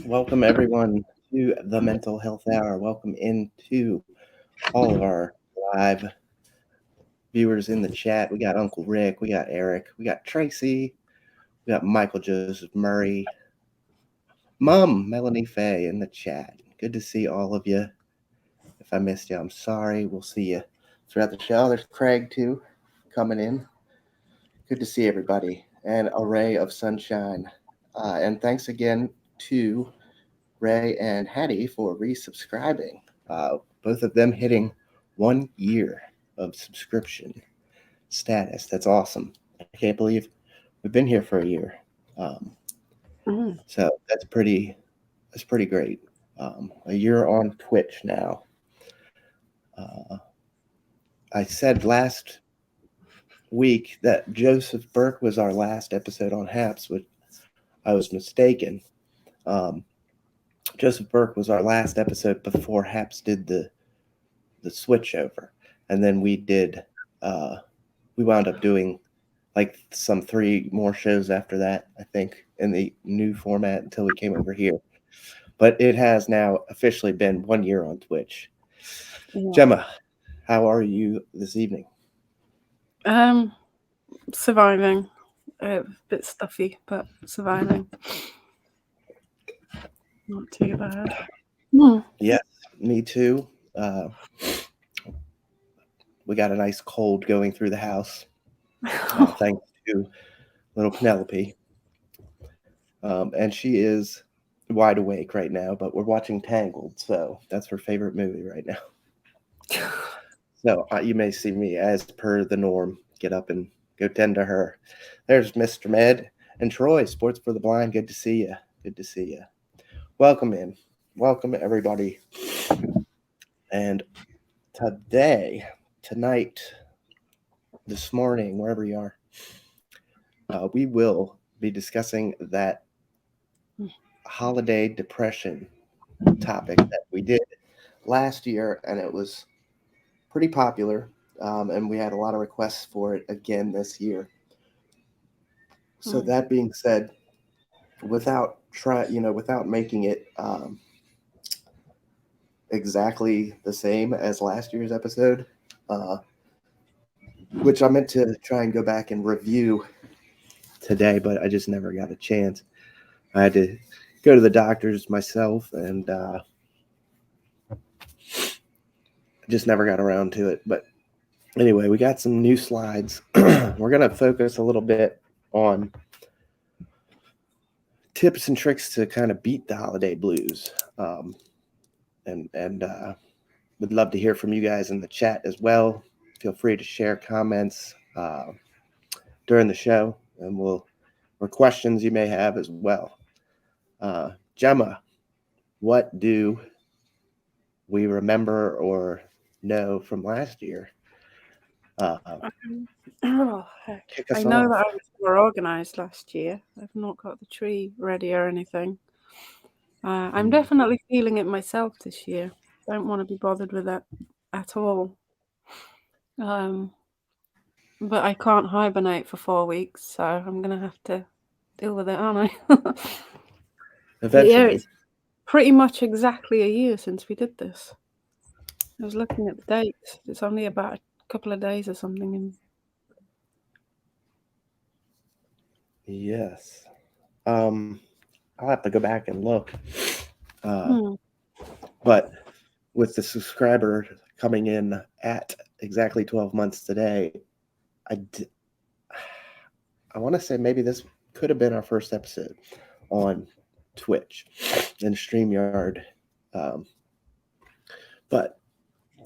Welcome everyone to the Mental Health Hour. Welcome into all of our live viewers in the chat. We got Uncle Rick, we got Eric, we got Tracy, we got Michael Joseph Murray, Mom Melanie Faye in the chat. Good to see all of you. If I missed you, I'm sorry. We'll see you throughout the show. There's Craig too coming in. Good to see everybody and a ray of sunshine. And thanks again to Ray and Hattie for resubscribing. Both of them hitting 1 year of subscription status. That's awesome. I can't believe we've been here for a year. So that's pretty great. A year on Twitch now. I said last week that Joseph Burke was our last episode on HAPS, which I was mistaken. Joseph Burke was our last episode before HAPS did the switch over, and then we wound up doing like some 3 more shows after that, I think, in the new format until we came over here. But it has now officially been 1 year on Twitch. Yeah. Gemma, how are you this evening? Surviving. A bit stuffy, but surviving. Not too bad. Yes, me too. We got a nice cold going through the house, thanks to little Penelope. And she is wide awake right now, but we're watching Tangled, so that's her favorite movie right now. So you may see me, as per the norm, get up and go tend to her. There's Mr. Med and Troy, Sports for the Blind. Good to see you. Good to see you. Welcome in. Welcome, everybody. And tonight, this morning, wherever you are, we will be discussing that holiday depression topic that we did last year, and it was pretty popular, and we had a lot of requests for it again this year. So that being said, without making it exactly the same as last year's episode, which I meant to try and go back and review today, but I just never got a chance. I had to go to the doctors myself, and just never got around to it. But anyway, we got some new slides. We're going to focus a little bit on tips and tricks to kind of beat the holiday blues. And would love to hear from you guys in the chat as well. Feel free to share comments during the show, and or questions you may have as well. Gemma, what do we remember or know from last year? Heck. I know that I was more organized last year. I've not got the tree ready or anything. I'm definitely feeling it myself this year. Don't want to be bothered with that at all. But I can't hibernate for 4 weeks, so I'm gonna have to deal with it, aren't I? Eventually. Yeah, it's pretty much exactly a year since we did this. I was looking at the dates. It's only about a couple of days or something. Yes. I'll have to go back and look. But with the subscriber coming in at exactly 12 months today, I want to say maybe this could have been our first episode on Twitch and StreamYard. But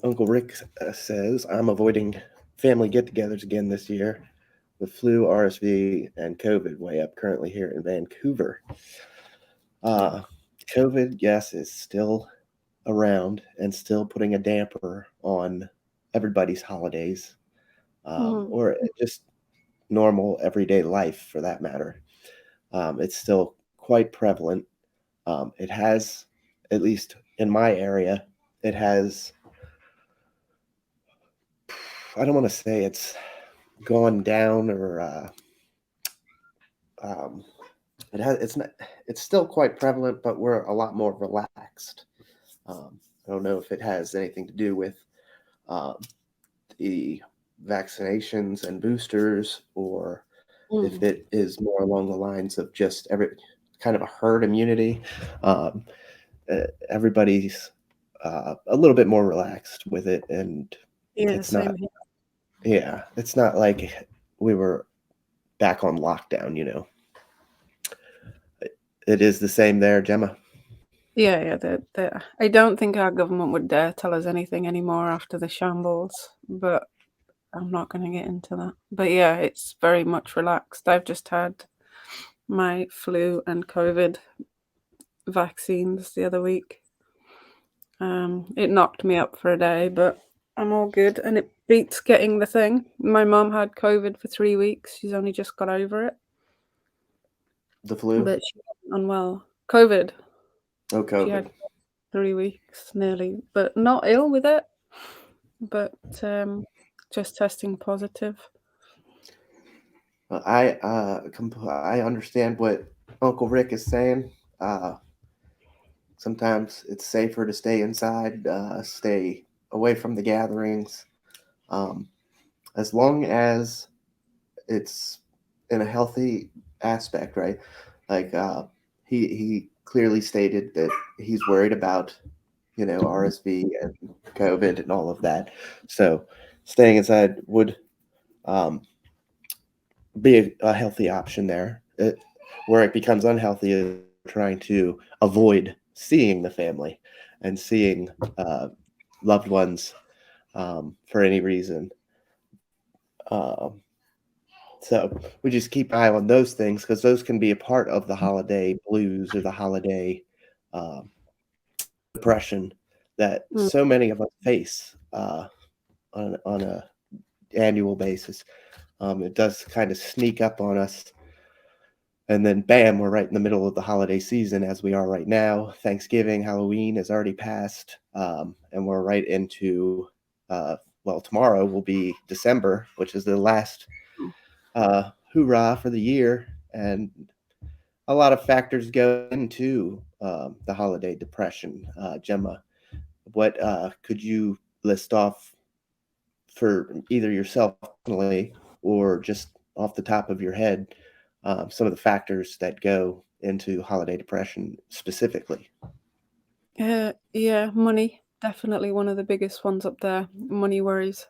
Uncle Rick says, I'm avoiding family get-togethers again this year with flu, RSV, and COVID way up currently here in Vancouver. COVID, yes, is still around and still putting a damper on everybody's holidays, or just normal everyday life for that matter. It's still quite prevalent. It has, at least in my area, it has, I don't want to say it's gone down or it's still quite prevalent, but we're a lot more relaxed. I don't know if it has anything to do with uh, the vaccinations and boosters, or if Mm. it is more along the lines of just every kind of a herd immunity. Um, Everybody's a little bit more relaxed with it, and Yeah, it's not, same here. yeah, it's not like we were back on lockdown. It is the same there, Gemma. Yeah, yeah. I don't think our government would dare tell us anything anymore after the shambles, but I'm not going to get into that. But yeah, it's very much relaxed. I've just had my flu and COVID vaccines the other week. It knocked me up for a day, but I'm all good, and it beats getting the thing. My mum had COVID for 3 weeks. She's only just got over it, The flu? but she wasn't unwell. COVID. Oh, She COVID. had 3 weeks nearly, but not ill with it. But just testing positive. I understand what Uncle Rick is saying. Uh, Sometimes it's safer to stay inside, stay away from the gatherings, um, as long as it's in a healthy aspect, right? Like he clearly stated that he's worried about RSV and COVID and all of that. So staying inside would um, be a healthy option there. Where it becomes unhealthy is trying to avoid seeing the family and seeing uh, loved ones for any reason. Um, so we just keep an eye on those things because those can be a part of the holiday blues or the holiday um, depression that Mm. so many of us face on a annual basis. It does kind of sneak up on us. And then, bam, we're right in the middle of the holiday season as we are right now. Thanksgiving, Halloween has already passed, and we're right into, well, tomorrow will be December, which is the last hoorah for the year. And a lot of factors go into the holiday depression. Gemma, what could you list off for either yourself personally or just off the top of your head some of the factors that go into holiday depression specifically? Yeah, money. Definitely one of the biggest ones up there. Money worries.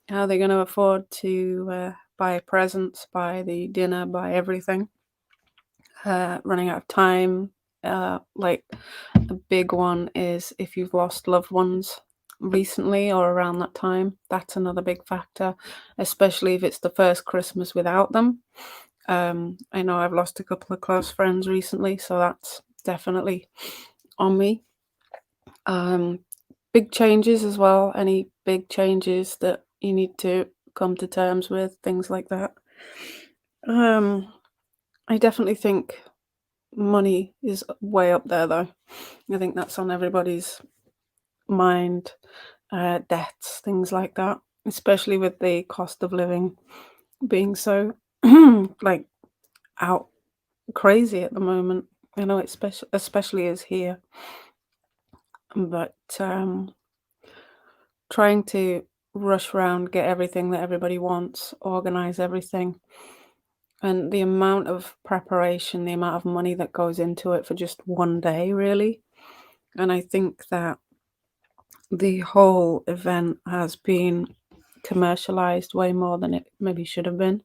How they're going to afford to buy presents, buy the dinner, buy everything. Running out of time. Like a big one is if you've lost loved ones recently or around that time. That's another big factor, especially if it's the first Christmas without them. I know I've lost a couple of close friends recently, so that's definitely on me. Um, Big changes as well. Any big changes that you need to come to terms with, things like that. Um, I definitely think money is way up there, though. I think that's on everybody's mind. Debts, things like that, especially with the cost of living being so like out crazy at the moment. I know it's especially is here, but trying to rush around, get everything that everybody wants, organize everything, and the amount of preparation, the amount of money that goes into it for just one day, really. And I think that the whole event has been commercialized way more than it maybe should have been.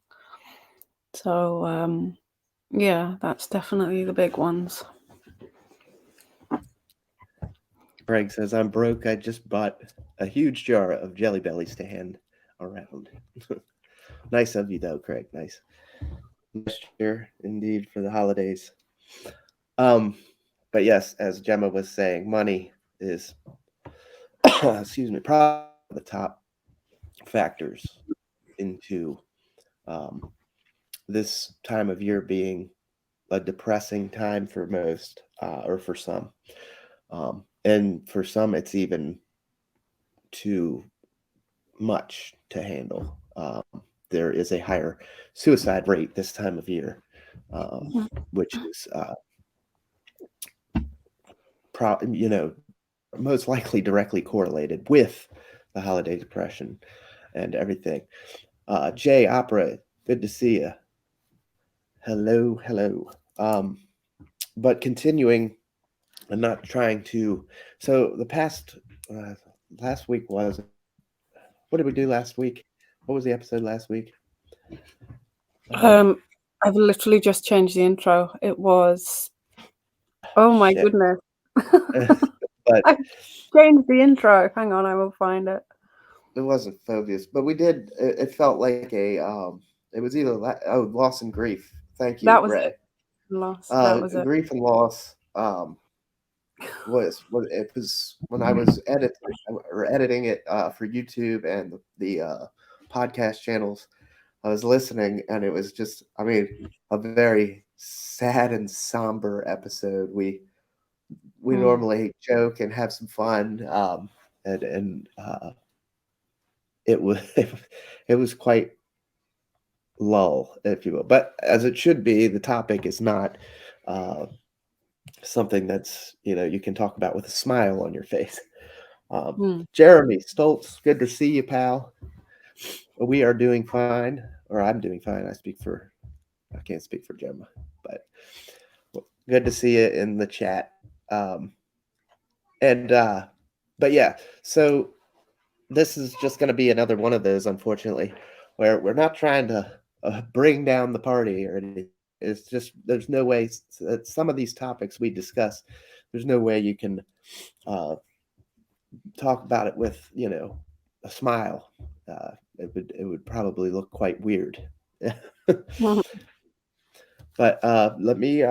So, yeah, that's definitely the big ones. Craig says, I'm broke. I just bought a huge jar of Jelly Bellies to hand around. Nice of you, though, Craig. Nice. Nice year indeed for the holidays. Um, but yes, as Gemma was saying, money is, excuse me, probably the top factors into um, this time of year being a depressing time for most, or for some. And for some, it's even too much to handle. There is a higher suicide rate this time of year. which is most likely directly correlated with the holiday depression and everything. Jay Opera, good to see you. Hello, hello. But continuing, I'm not trying to. So the last week was, what did we do last week? What was the episode last week? I've literally just changed the intro. It was, oh my Shit. goodness. But I changed the intro. Hang on, I will find it. it wasn't phobias, but we did. It felt like it was either loss and grief. Thank you, That was Ray. it. Lost. That was it. Grief and loss. It was when I was editing it for YouTube and the podcast channels. I was listening, and it was just, I mean, a very sad and somber episode. We normally joke and have some fun, and it was it was quite lull, if you will. But as it should be, the topic is not something that's you can talk about with a smile on your face. Jeremy Stoltz, good to see you, pal. We are doing fine, or I'm doing fine. I can't speak for Gemma, but good to see you in the chat. And but yeah, so this is just going to be another one of those, unfortunately, where we're not trying to bring down the party or anything. It's just there's no way that some of these topics we discuss, there's no way you can talk about it with a smile. It would probably look quite weird. But let me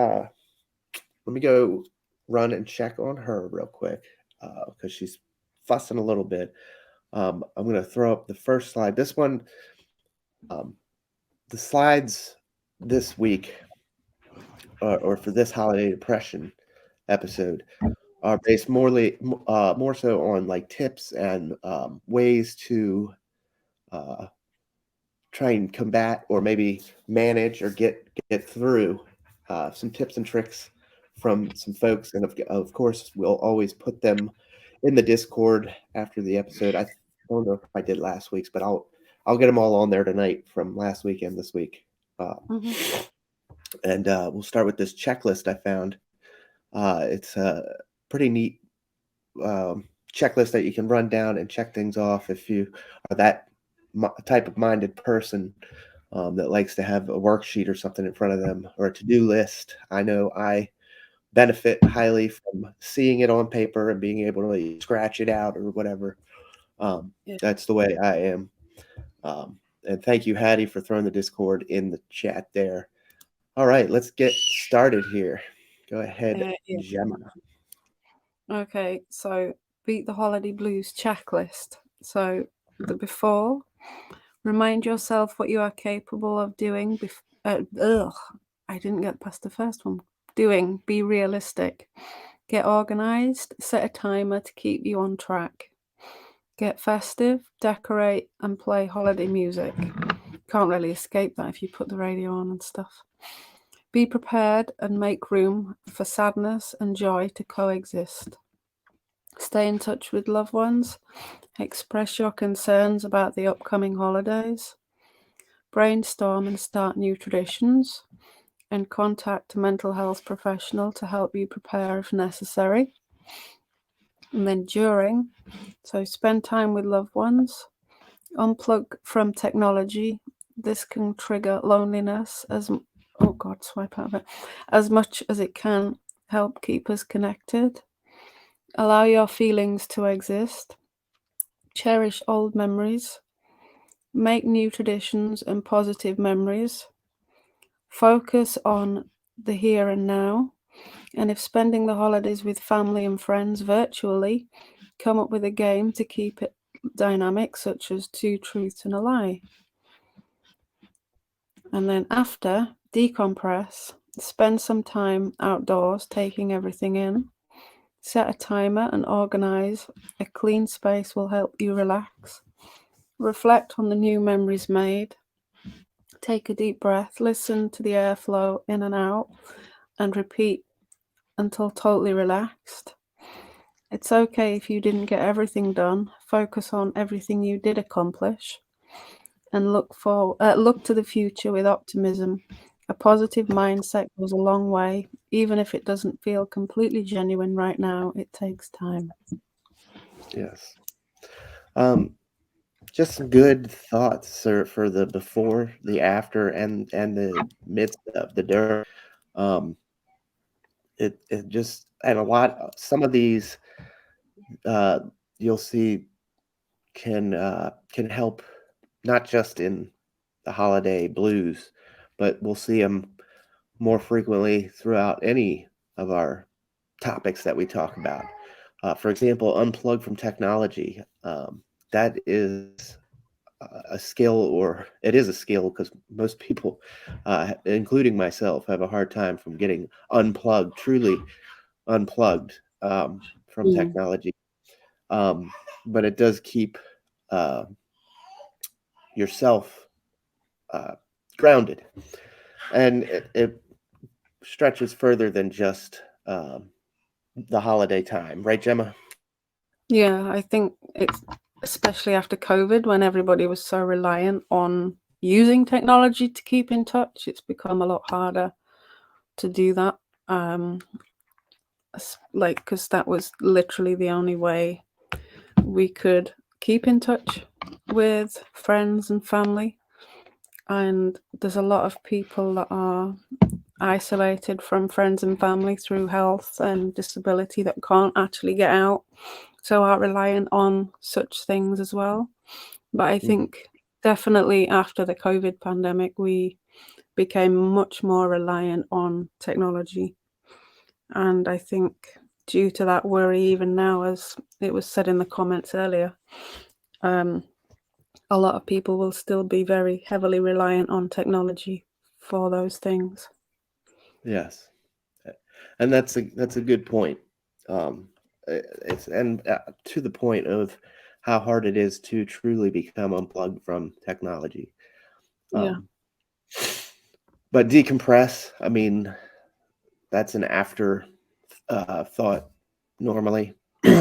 go run and check on her real quick because she's fussing a little bit. I'm going to throw up the first slide. This one, the slides this week or for this holiday depression episode are based more so on like tips and ways to try and combat or maybe manage or get through some tips and tricks from some folks, and of course we'll always put them in the Discord after the episode. I don't know if I did last week's, but I'll get them all on there tonight from last week and this week. And we'll start with this checklist I found. It's a pretty neat checklist that you can run down and check things off if you are that type of minded person that likes to have a worksheet or something in front of them or a to-do list. I know I benefit highly from seeing it on paper and being able to scratch it out or whatever. That's the way I am. And thank you, Hattie, for throwing the Discord in the chat there. All right, let's get started here. Go ahead, Gemma. Okay, so beat the holiday blues checklist. So the before, remind yourself what you are capable of doing. I didn't get past the first one. Doing, be realistic. Get organized, set a timer to keep you on track. Get festive, decorate, and play holiday music. Can't really escape that if you put the radio on and stuff. Be prepared and make room for sadness and joy to coexist. Stay in touch with loved ones. Express your concerns about the upcoming holidays. Brainstorm and start new traditions. And contact a mental health professional to help you prepare if necessary. And then during, so spend time with loved ones. Unplug from technology. This can trigger loneliness as much as it can help keep us connected. Allow your feelings to exist. Cherish old memories. Make new traditions and positive memories. Focus on the here and now. And if spending the holidays with family and friends virtually, come up with a game to keep it dynamic, such as 2 truths and a lie. And then after, decompress. Spend some time outdoors, taking everything in. Set a timer and organize. A clean space will help you relax. Reflect on the new memories made. Take a deep breath, listen to the airflow in and out, and repeat until totally relaxed. It's okay if you didn't get everything done. Focus on everything you did accomplish, and look to the future with optimism. A positive mindset goes a long way, even if it doesn't feel completely genuine right now. It takes time. Yes. Just some good thoughts for the before, the after, and the midst of the during. Um, it just and a lot. Some of these uh, you'll see can help not just in the holiday blues, but we'll see them more frequently throughout any of our topics that we talk about. For example, unplug from technology. That is a skill, or it is a skill because most people, including myself, have a hard time from getting unplugged, truly unplugged from Mm. technology. Um, but it does keep uh, yourself uh, grounded, and it stretches further than just the holiday time, right, Gemma? Yeah, I think it's especially after COVID when everybody was so reliant on using technology to keep in touch, it's become a lot harder to do that. Um, because that was literally the only way we could keep in touch with friends and family. And there's a lot of people that are isolated from friends and family through health and disability that can't actually get out, so are reliant on such things as well. But I Mhm. think definitely after the COVID pandemic, we became much more reliant on technology. And I think due to that worry, even now, as it was said in the comments earlier, um, a lot of people will still be very heavily reliant on technology for those things. Yes, and that's a good point. It's and to the point of how hard it is to truly become unplugged from technology. Yeah. Um, but decompress, I mean, that's an after thought. Normally,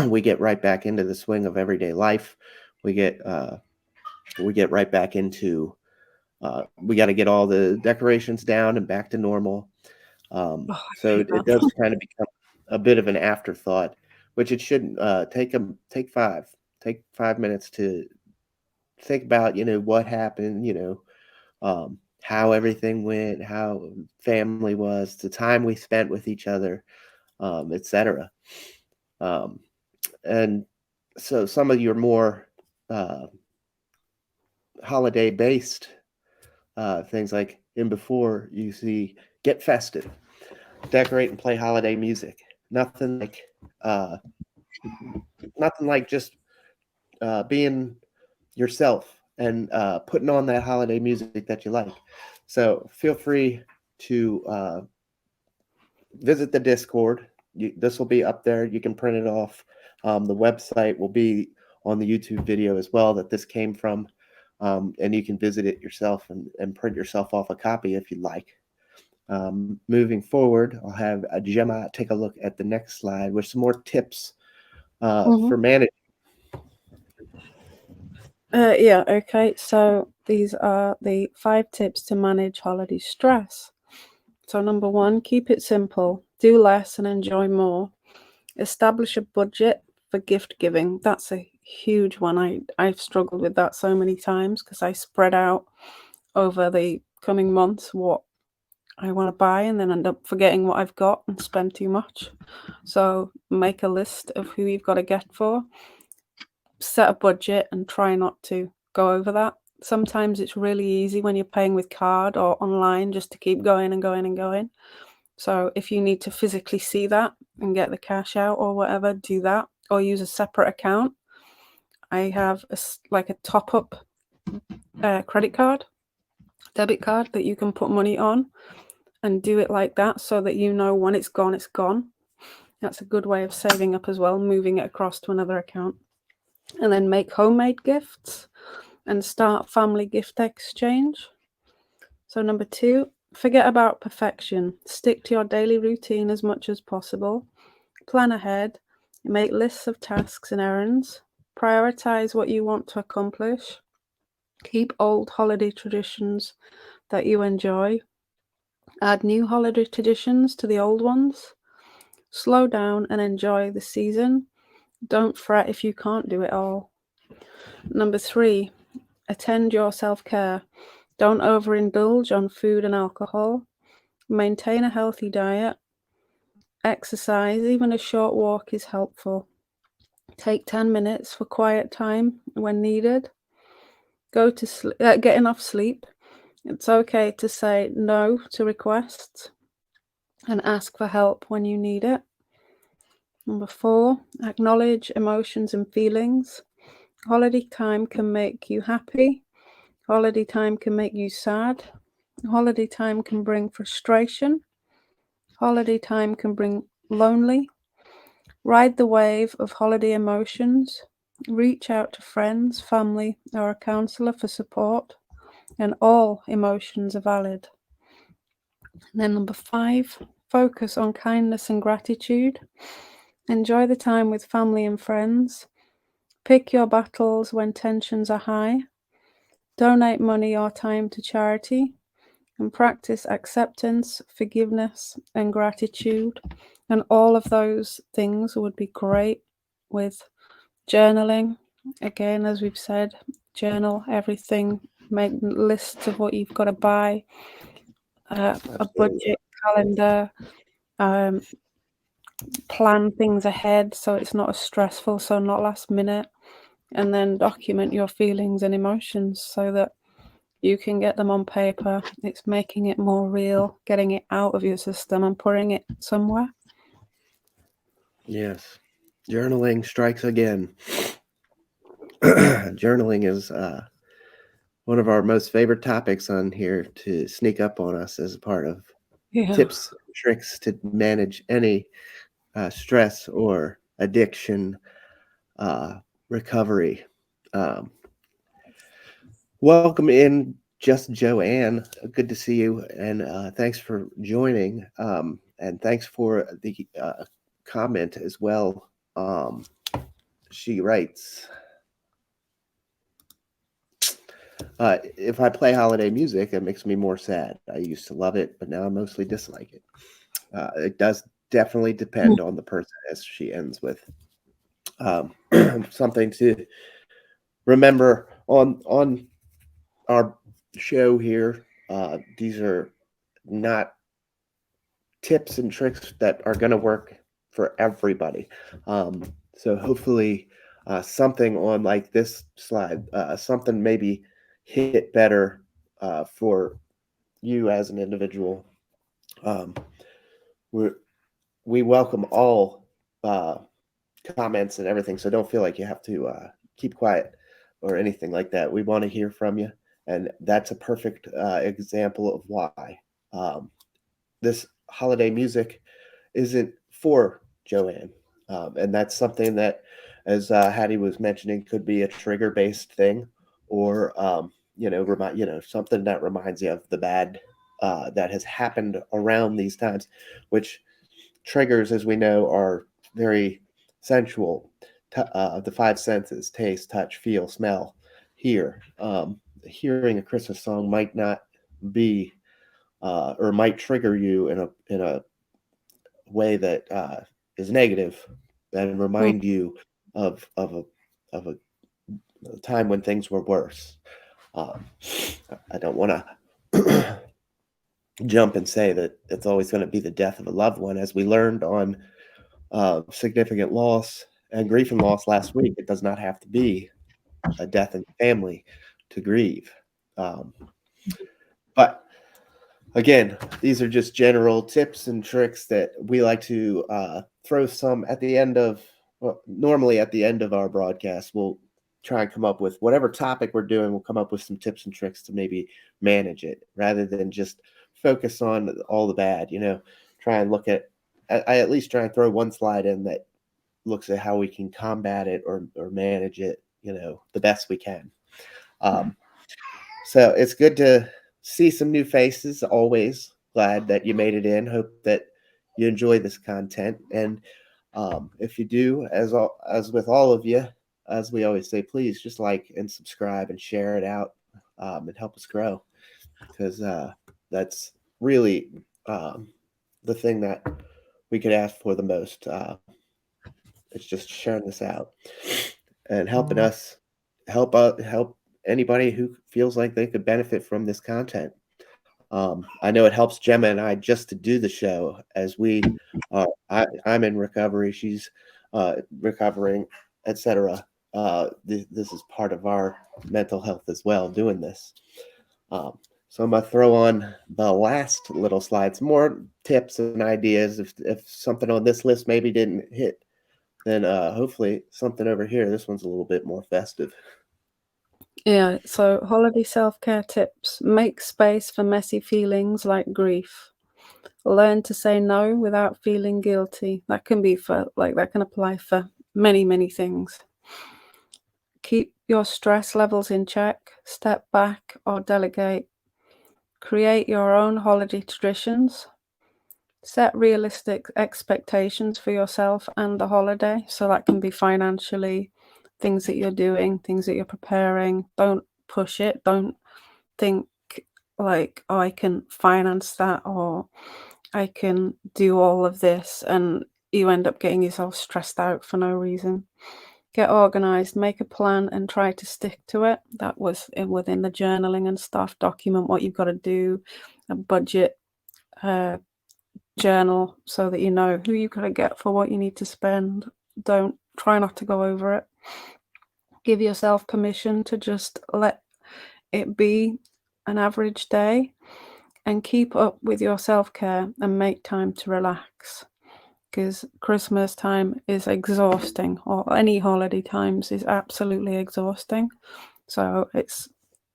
we get right back into the swing of everyday life. We get right back into we got to get all the decorations down and back to normal. Oh, I So hate it that. does kind of become a bit of an afterthought, which it shouldn't. Take 5 minutes to think about, what happened, how everything went, how family was, the time we spent with each other, etc. Um, and so some of your more uh, holiday based things, like in before, you see get festive, decorate and play holiday music. Uh, nothing like just being yourself and putting on that holiday music that you like. So feel free to visit the Discord. This will be up there. You can print it off. The website will be on the YouTube video as well that this came from. And you can visit it yourself and print yourself off a copy if you'd like. Moving forward, I'll have Gemma take a look at the next slide with some more tips Mhm. for managing. Yeah, okay. So these are the 5 tips to manage holiday stress. So, number 1, keep it simple, do less and enjoy more. Establish a budget for gift giving. That's a huge one. I've struggled with that so many times because I spread out over the coming months what I want to buy and then end up forgetting what I've got and spend too much. So, make a list of who you've got to get for, set a budget and try not to go over that. Sometimes it's really easy when you're paying with card or online just to keep going and going and going. So if you need to physically see that and get the cash out or whatever, do that, or use a separate account. I have like a top-up credit card, debit card that you can put money on and do it like that so that you know when it's gone, it's gone. That's a good way of saving up as well, moving it across to another account. And then make homemade gifts and start family gift exchange. So number 2, forget about perfection. Stick to your daily routine as much as possible. Plan ahead. Make lists of tasks and errands. Prioritize what you want to accomplish. Keep old holiday traditions that you enjoy. Add new holiday traditions to the old ones. Slow down and enjoy the season. Don't fret if you can't do it all. Number 3, attend your self-care. Don't overindulge on food and alcohol. Maintain a healthy diet. Exercise, even a short walk is helpful. Take 10 minutes for quiet time when needed. Get enough sleep. It's okay to say no to requests and ask for help when you need it. Number 4, acknowledge emotions and feelings. Holiday time can make you happy. Holiday time can make you sad. Holiday time can bring frustration. Holiday time can bring lonely. Ride the wave of holiday emotions. Reach out to friends, family, or a counselor for support. And all emotions are valid. And then number 5, focus on kindness and gratitude. Enjoy the time with family and friends. Pick your battles when tensions are high. Donate money or time to charity. And practice acceptance, forgiveness, and gratitude. And all of those things would be great with journaling. Again, as we've said, journal everything, make lists of what you've got to buy, a budget calendar, plan things ahead so it's not as stressful, so not last minute, and then document your feelings and emotions so that you can get them on paper. It's making it more real, getting it out of your system and putting it somewhere. Yes. Journaling strikes again. Journaling is one of our most favorite topics on here to sneak up on us as a part of tips, tricks to manage any stress or addiction recovery. Um, Welcome in, Just Joanne. Good to see you, and thanks for joining. And thanks for the comment as well. She writes, if I play holiday music, it makes me more sad. I used to love it, but now I mostly dislike it. It does definitely depend on the person, as she ends with. Something to remember on our show here. These are not tips and tricks that are going to work for everybody. So hopefully something on like this slide, something maybe hit better for you as an individual. We welcome all comments and everything, so don't feel like you have to keep quiet or anything like that. We want to hear from you, and that's a perfect example of why this holiday music isn't for Joanne. And that's something that, as Hattie was mentioning, could be a trigger-based thing, or something that reminds you of the bad that has happened around these times, which triggers, as we know, are very sensual. The five senses: taste, touch, feel, smell, hear. Hearing a Christmas song might not be or might trigger you in a way that is negative and remind you of a time when things were worse. I don't want to jump and say that it's always going to be the death of a loved one, as we learned on significant loss and grief and loss last week. It does not have to be a death in the family to grieve. But again, these are just general tips and tricks that we like to throw some at the end of, well, normally at the end of our broadcast. We'll try and come up with whatever topic we're doing. We'll come up with some tips and tricks to maybe manage it rather than just focus on all the bad, try and look at, I at least try and throw one slide in that looks at how we can combat it or manage it, the best we can. So it's good to see some new faces. Always glad that you made it in. Hope that you enjoy this content. And if you do, as with all of you, as we always say, please just like and subscribe and share it out, and help us grow, because that's really the thing that we could ask for the most. It's just sharing this out and helping us help anybody who feels like they could benefit from this content. I know it helps Gemma and I just to do the show, as we are. I'm in recovery. She's recovering, etc. This is part of our mental health as well, doing this. So I'm gonna throw on the last little slide, some more tips and ideas. If something on this list maybe didn't hit, then hopefully something over here. This one's a little bit more festive. Yeah, so holiday self-care tips. Make space for messy feelings like grief. Learn to say no without feeling guilty. That can be that can apply for many, many things. Keep your stress levels in check. Step back or delegate. Create your own holiday traditions. Set realistic expectations for yourself and the holiday. So that can be financially, things that you're doing, things that you're preparing. Don't push it. Don't think like, oh, I can finance that, or I can do all of this, and you end up getting yourself stressed out for no reason. Get organized, make a plan, and try to stick to it. That was within the journaling and stuff. Document what you've got to do, a budget, journal, so that you know who you got to get for what you need to spend. Don't try not to go over it. Give yourself permission to just let it be an average day, and keep up with your self-care and make time to relax, because Christmas time is exhausting, or any holiday times is absolutely exhausting. So it's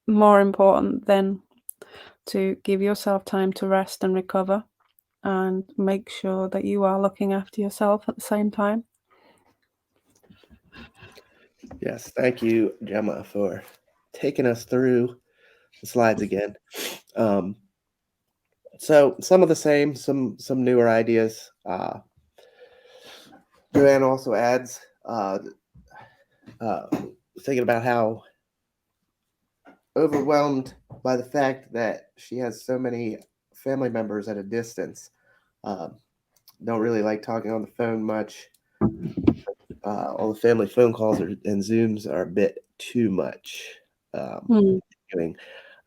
more important than to give yourself time to rest and recover, and make sure that you are looking after yourself at the same time. Yes, thank you, Gemma, for taking us through the slides again. So some of the same, some newer ideas. Joanne also adds, uh, thinking about how overwhelmed by the fact that she has so many family members at a distance. Um, don't really like talking on the phone much. All the family phone calls and Zooms are a bit too much. Mm. I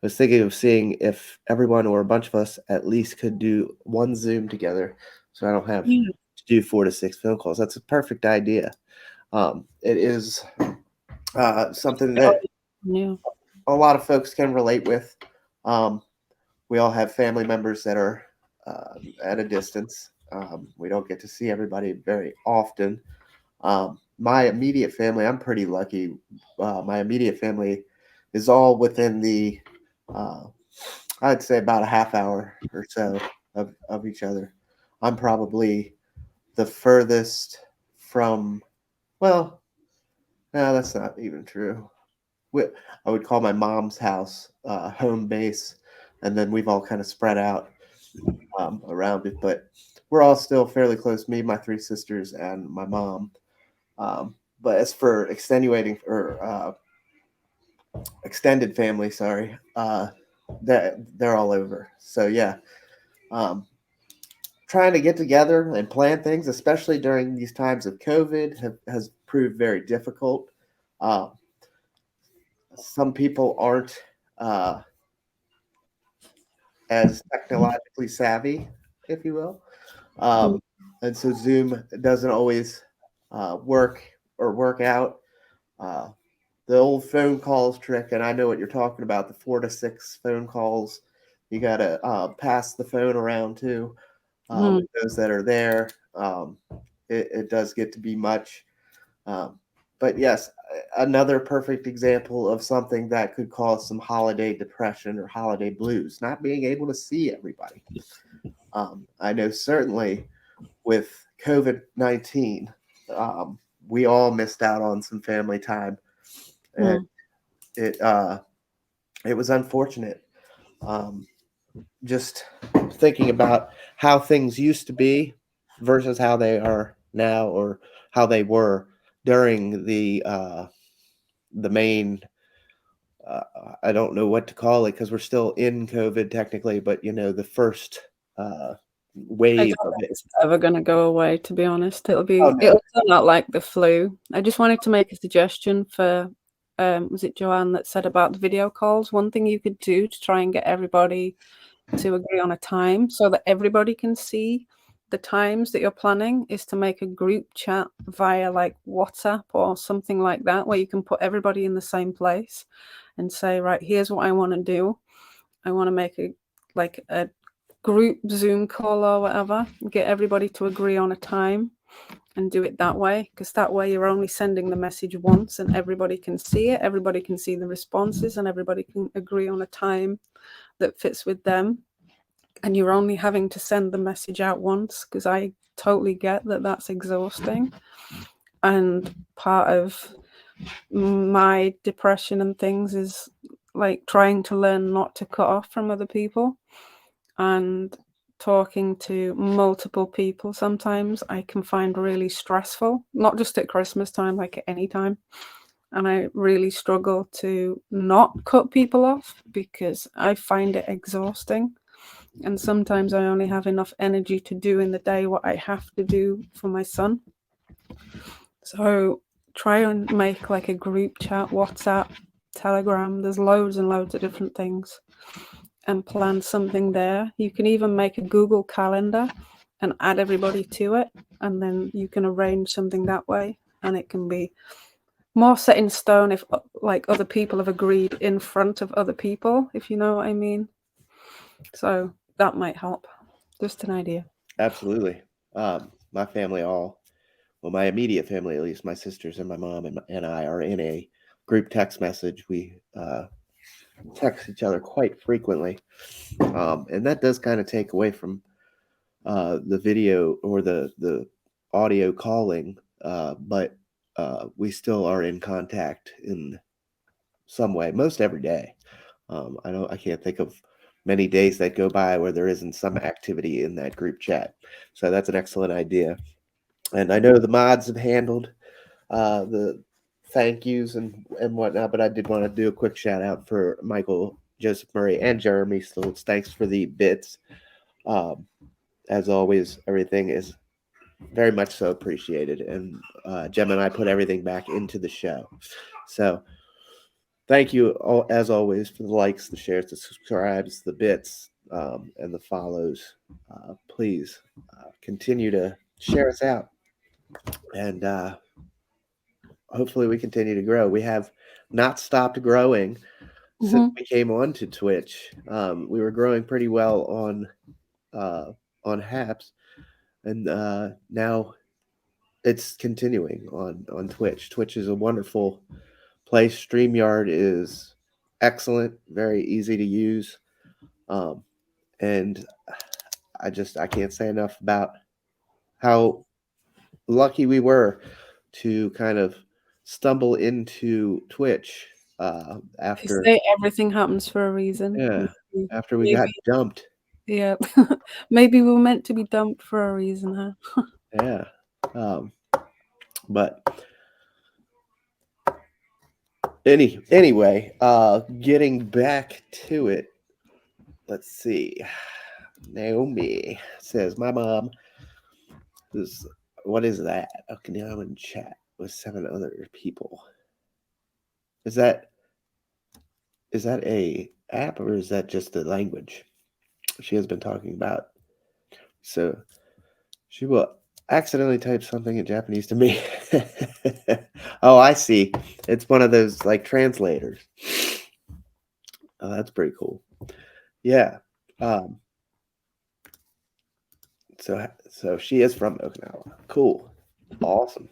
was thinking of seeing if everyone or a bunch of us at least could do one Zoom together, so I don't have Yeah. to do 4 to 6 phone calls. That's a perfect idea. It is something that Yeah. a lot of folks can relate with. Um, we all have family members that are at a distance. We don't get to see everybody very often. My immediate family, I'm pretty lucky. My immediate family is all within the, uh, I'd say about a half hour or so of each other. I'm probably the furthest from, well, no, that's not even true. I would call my mom's house home base, and then we've all kind of spread out around it. But we're all still fairly close. Me, my 3 sisters, and my mom. But as for extenuating or extended family, sorry, that they're all over. So yeah, um, trying to get together and plan things, especially during these times of COVID, has proved very difficult. Uh, some people aren't uh, as technologically savvy, if you will. Mm. Um, and so Zoom doesn't always work or work out. Uh, the old phone calls trick, and I know what you're talking about, the 4 to 6 phone calls. You got to pass the phone around too Mm. with those that are there. It does get to be much. Um, but yes, another perfect example of something that could cause some holiday depression or holiday blues, not being able to see everybody. I know certainly with COVID-19, we all missed out on some family time, and Mm. it uh, it was unfortunate. just thinking about how things used to be versus how they are now, or how they were during the main. I don't know what to call it because we're still in COVID technically, but the first uh, I wave don't of think it. it's ever gonna go away, to be honest. Oh no, It'll turn out like the flu. I just wanted to make a suggestion for, was it Joanne that said about the video calls? One thing you could do to try and get everybody to agree on a time so that everybody can see the times that you're planning is to make a group chat via like WhatsApp or something like that, where you can put everybody in the same place and say, right, here's what I want to do. I want to make a group Zoom call or whatever, get everybody to agree on a time and do it that way, because that way you're only sending the message once and everybody can see it, everybody can see the responses, and everybody can agree on a time that fits with them. And you're only having to send the message out once, because I totally get that that's exhausting. And part of my depression and things is like trying to learn not to cut off from other people, and talking to multiple people sometimes I can find really stressful, not just at Christmas time, like at any time. And I really struggle to not cut people off because I find it exhausting. And sometimes I only have enough energy to do in the day what I have to do for my son. So try and make like a group chat, WhatsApp, Telegram. There's loads and loads of different things, and plan something there. You can even make a Google Calendar and add everybody to it, and then you can arrange something that way, and it can be more set in stone if like other people have agreed in front of other people, if you know what I mean. So that might help. Just an idea. absolutely. My family my immediate family, at least my sisters and my mom and I are in a group text message. We text each other quite frequently, and that does kind of take away from the video or the audio calling, but we still are in contact in some way, most every day. I can't think of many days that go by where there isn't some activity in that group chat. So that's an excellent idea. And I know the mods have handled the thank yous and whatnot, but I did want to do a quick shout out for Michael, Joseph Murray, and Jeremy Stoltz. Thanks for the bits. Um, as always, everything is very much so appreciated, and Gemma and I put everything back into the show. So thank you all, as always, for the likes, the shares, the subscribes, the bits, and the follows. Please continue to share us out, and hopefully we continue to grow. We have not stopped growing since we came on to Twitch. We were growing pretty well uh, on Haps, and now it's continuing on Twitch. Twitch is a wonderful place. StreamYard is excellent, very easy to use, and I can't say enough about how lucky we were to kind of stumble into Twitch They after say everything happens for a reason. yeah after we got Maybe, dumped. yeah. Maybe we're meant to be dumped for a reason, huh? Yeah, um, but anyway, getting back to it. Let's see. Naomi says, "My mom is what is that? Okay, now I'm in chat with 7 other people. Is that a app or is that just the language she has been talking about? So she will accidentally type something in Japanese to me. Oh, I see. It's one of those like translators. Oh, that's pretty cool. Yeah. Um, so she is from Okinawa. Cool. Awesome.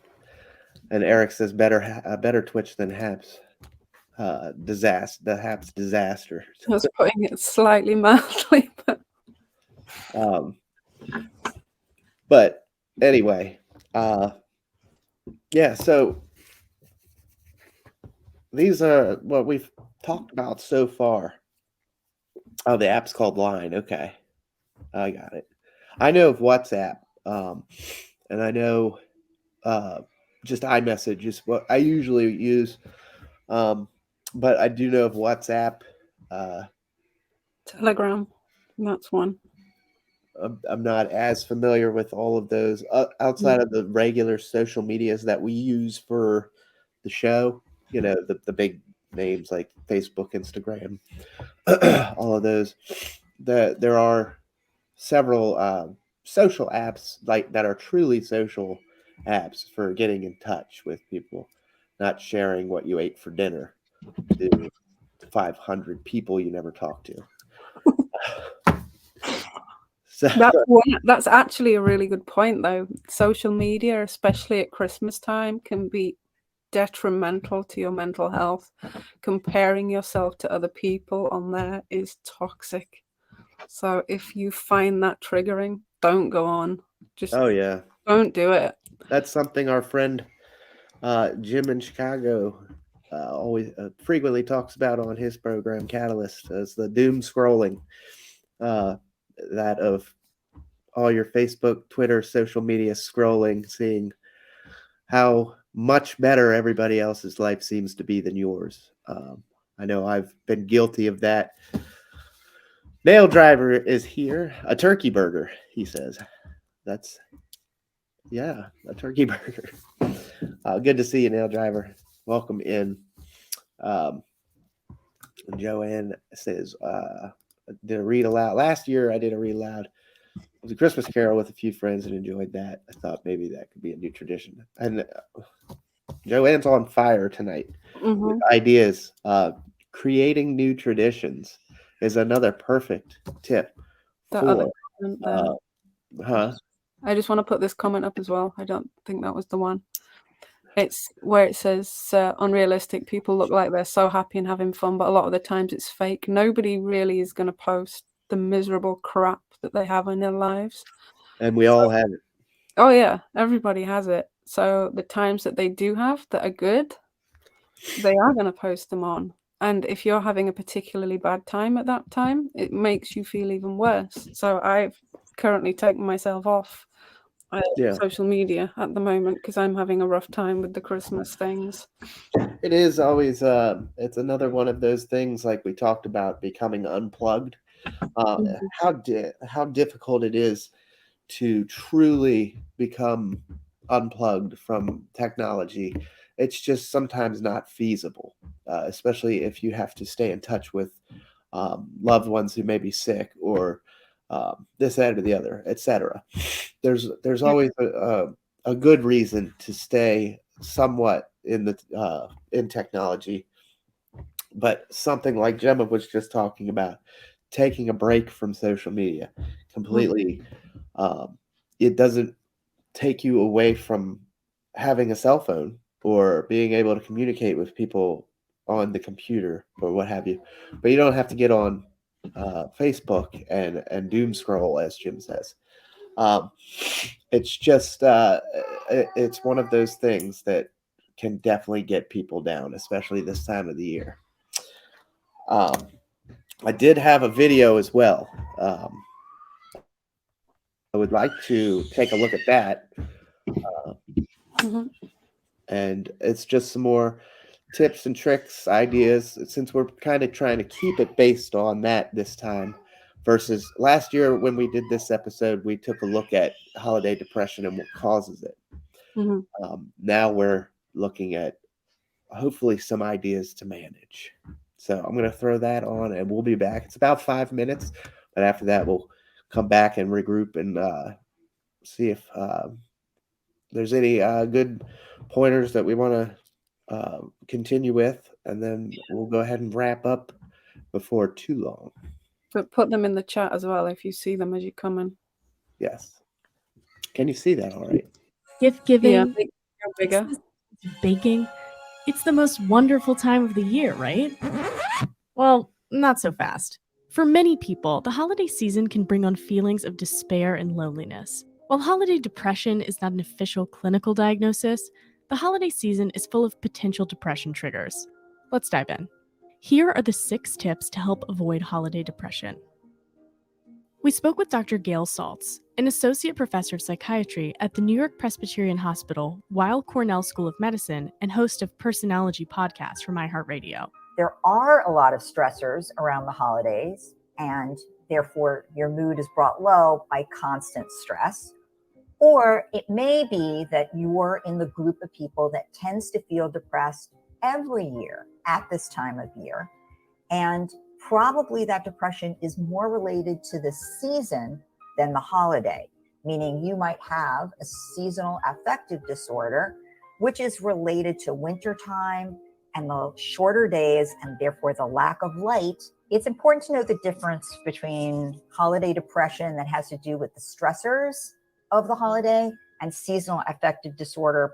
And Eric says better Twitch than Haps. Disaster. The Haps disaster. I was putting it slightly mildly, but Um, but anyway, yeah. So these are what we've talked about so far. Oh, the app's called Line. Okay, I got it. I know of WhatsApp, and I know just iMessage is what I usually use. But I do know of WhatsApp. Uh, Telegram, that's one. I'm not as familiar with all of those outside of the regular social medias that we use for the show. The big names like Facebook, Instagram, all of those. There are several social apps like that are truly social apps for getting in touch with people, not sharing what you ate for dinner to 500 people you never talk to. So, That's actually a really good point, though. Social media, especially at Christmas time, can be detrimental to your mental health. Comparing yourself to other people on there is toxic. So if you find that triggering, don't go on. Just oh yeah, don't do it. that's something our friend Jim in Chicago always frequently talks about on his program Catalyst as the doom scrolling, uh, that of all your Facebook, Twitter, social media scrolling, seeing how much better everybody else's life seems to be than yours. I know I've been guilty of that. Nail Driver is here. A turkey burger, he says. That's, yeah, a turkey burger. Good to see you, Nail Driver. Welcome in. Um, Joanne says, did a read aloud. Last year, I did a read aloud. It was a Christmas Carol with a few friends and enjoyed that. I thought maybe that could be a new tradition. And Joanne's on fire tonight with ideas. Creating new traditions is another perfect tip That other for. comment there. I just want to put this comment up as well. I don't think that was the one. It's where it says unrealistic. People look like they're so happy and having fun, but a lot of the times it's fake. Nobody really is going to post the miserable crap that they have in their lives. And we all have it. Oh yeah, everybody has it. So the times that they do have that are good, they are going to post them on. And if you're having a particularly bad time at that time, it makes you feel even worse. So I've currently taken myself off social media at the moment because I'm having a rough time with the Christmas things. It is always it's another one of those things like we talked about becoming unplugged. How difficult it is to truly become unplugged from technology. It's just sometimes not feasible, especially if you have to stay in touch with loved ones who may be sick or this, that, or the other, etc. There's always a good reason to stay somewhat in technology, but something like Gemma was just talking about, taking a break from social media completely. It doesn't take you away from having a cell phone or being able to communicate with people on the computer or what have you, but you don't have to get on Facebook and doom scroll, as Jim says. Um, it's just it's one of those things that can definitely get people down, especially this time of the year. I did have a video as well. I would like to take a look at that. And it's just some more tips and tricks, ideas, since we're kind of trying to keep it based on that this time. Versus last year when we did this episode, we took a look at holiday depression and what causes it. Now we're looking at hopefully some ideas to manage. So I'm going to throw that on and we'll be back. It's about 5 minutes, but after that, we'll come back and regroup and see if there's any good pointers that we want to continue with. And then we'll go ahead and wrap up before too long. But put them in the chat as well if you see them as you come in. Yes. Can you see that all right? Gift giving, yeah, bigger. Baking. It's the most wonderful time of the year, right? Well, not so fast. For many people, the holiday season can bring on feelings of despair and loneliness. While holiday depression is not an official clinical diagnosis, the holiday season is full of potential depression triggers. Let's dive in. Here are the 6 tips to help avoid holiday depression. We spoke with Dr. Gail Saltz, an associate professor of psychiatry at the New York Presbyterian Hospital, Weill Cornell School of Medicine, and host of Personology podcast from iHeartRadio. There are a lot of stressors around the holidays, and therefore your mood is brought low by constant stress. Or it may be that you're in the group of people that tends to feel depressed every year at this time of year. And probably that depression is more related to the season than the holiday, meaning you might have a seasonal affective disorder, which is related to wintertime and the shorter days and therefore the lack of light. It's important to know the difference between holiday depression that has to do with the stressors of the holiday and seasonal affective disorder,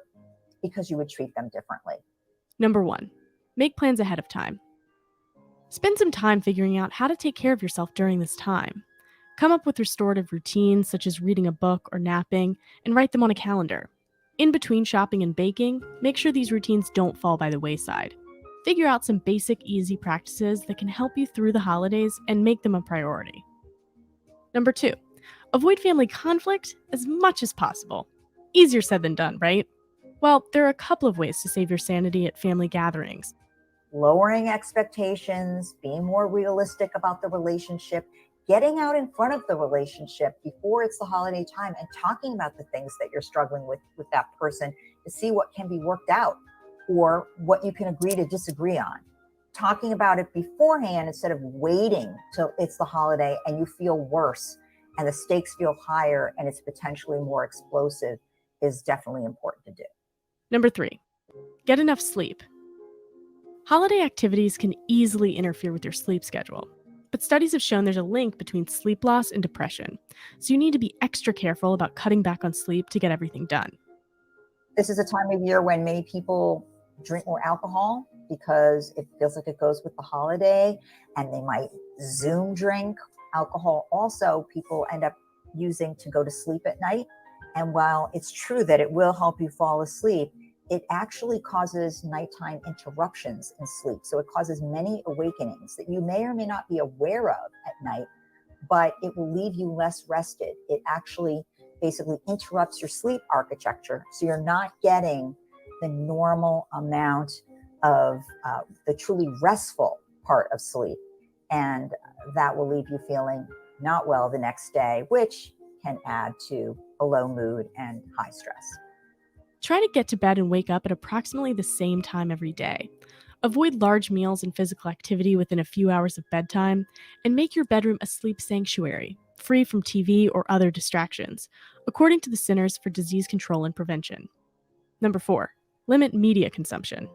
because you would treat them differently. Number 1, make plans ahead of time. Spend some time figuring out how to take care of yourself during this time. Come up with restorative routines such as reading a book or napping and write them on a calendar. In between shopping and baking, make sure these routines don't fall by the wayside. Figure out some basic, easy practices that can help you through the holidays and make them a priority. Number 2, avoid family conflict as much as possible. Easier said than done, right? Well, there are a couple of ways to save your sanity at family gatherings. Lowering expectations, being more realistic about the relationship, getting out in front of the relationship before it's the holiday time and talking about the things that you're struggling with that person to see what can be worked out or what you can agree to disagree on. Talking about it beforehand instead of waiting till it's the holiday and you feel worse and the stakes feel higher and it's potentially more explosive is definitely important to do. Number 3, get enough sleep. Holiday activities can easily interfere with your sleep schedule, but studies have shown there's a link between sleep loss and depression, so you need to be extra careful about cutting back on sleep to get everything done. This is a time of year when many people drink more alcohol because it feels like it goes with the holiday, and they might Zoom drink. Alcohol also people end up using to go to sleep at night. And while it's true that it will help you fall asleep, it actually causes nighttime interruptions in sleep. So it causes many awakenings that you may or may not be aware of at night, but it will leave you less rested. It actually basically interrupts your sleep architecture. So you're not getting the normal amount of the truly restful part of sleep. And that will leave you feeling not well the next day, which can add to a low mood and high stress. Try to get to bed and wake up at approximately the same time every day. Avoid large meals and physical activity within a few hours of bedtime, and make your bedroom a sleep sanctuary, free from TV or other distractions, according to the Centers for Disease Control and Prevention. Number 4, limit media consumption.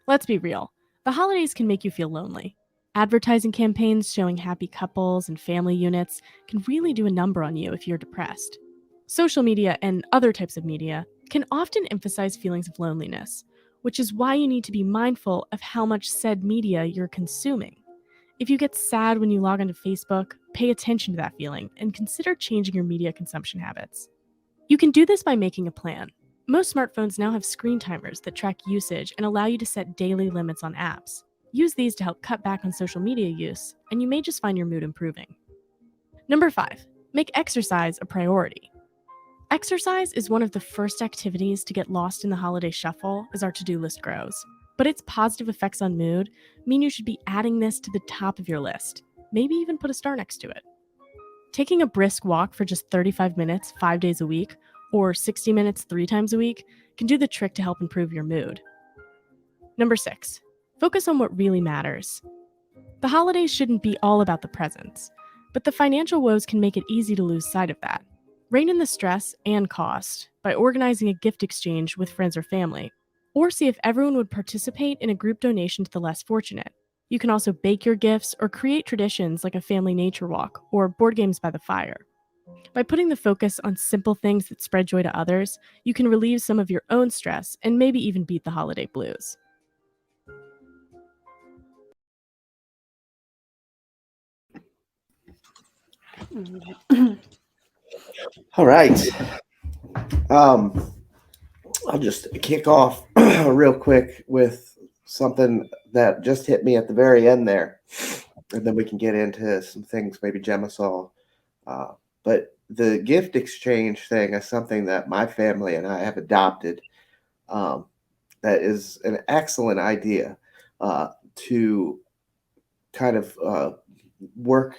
Let's be real, the holidays can make you feel lonely. Advertising campaigns showing happy couples and family units can really do a number on you if you're depressed. Social media and other types of media can often emphasize feelings of loneliness, which is why you need to be mindful of how much said media you're consuming. If you get sad when you log onto Facebook, pay attention to that feeling and consider changing your media consumption habits. You can do this by making a plan. Most smartphones now have screen timers that track usage and allow you to set daily limits on apps. Use these to help cut back on social media use, and you may just find your mood improving. Number 5, make exercise a priority. Exercise is one of the first activities to get lost in the holiday shuffle as our to-do list grows. But its positive effects on mood mean you should be adding this to the top of your list, maybe even put a star next to it. Taking a brisk walk for just 35 minutes 5 days a week, or 60 minutes 3 times a week, can do the trick to help improve your mood. Number 6, focus on what really matters. The holidays shouldn't be all about the presents, but the financial woes can make it easy to lose sight of that. Rein in the stress and cost by organizing a gift exchange with friends or family, or see if everyone would participate in a group donation to the less fortunate. You can also bake your gifts or create traditions like a family nature walk or board games by the fire. By putting the focus on simple things that spread joy to others, you can relieve some of your own stress and maybe even beat the holiday blues. All right. I'll just kick off real quick with something that just hit me at the very end there, and then we can get into some things maybe Gemma saw. But the gift exchange thing is something that my family and I have adopted. That is an excellent idea to kind of work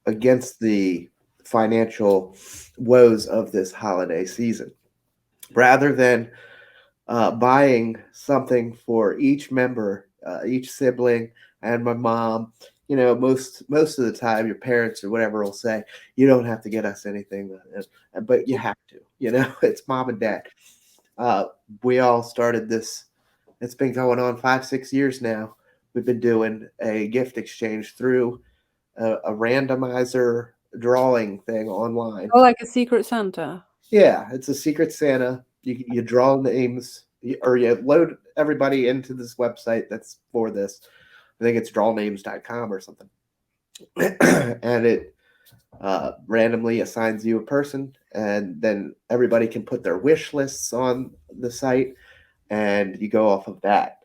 against the financial woes of this holiday season. Rather than buying something for each member, each sibling, and my mom. Most of the time, your parents or whatever will say, "You don't have to get us anything," but you have to. It's mom and dad. We all started this. It's been going on 5, 6 years now. We've been doing a gift exchange through a randomizer drawing thing online. Oh, like a Secret Santa. Yeah, it's a Secret Santa. You draw names, or you load everybody into this website that's for this. I think it's drawnames.com or something. And it randomly assigns you a person, and then everybody can put their wish lists on the site, and you go off of that.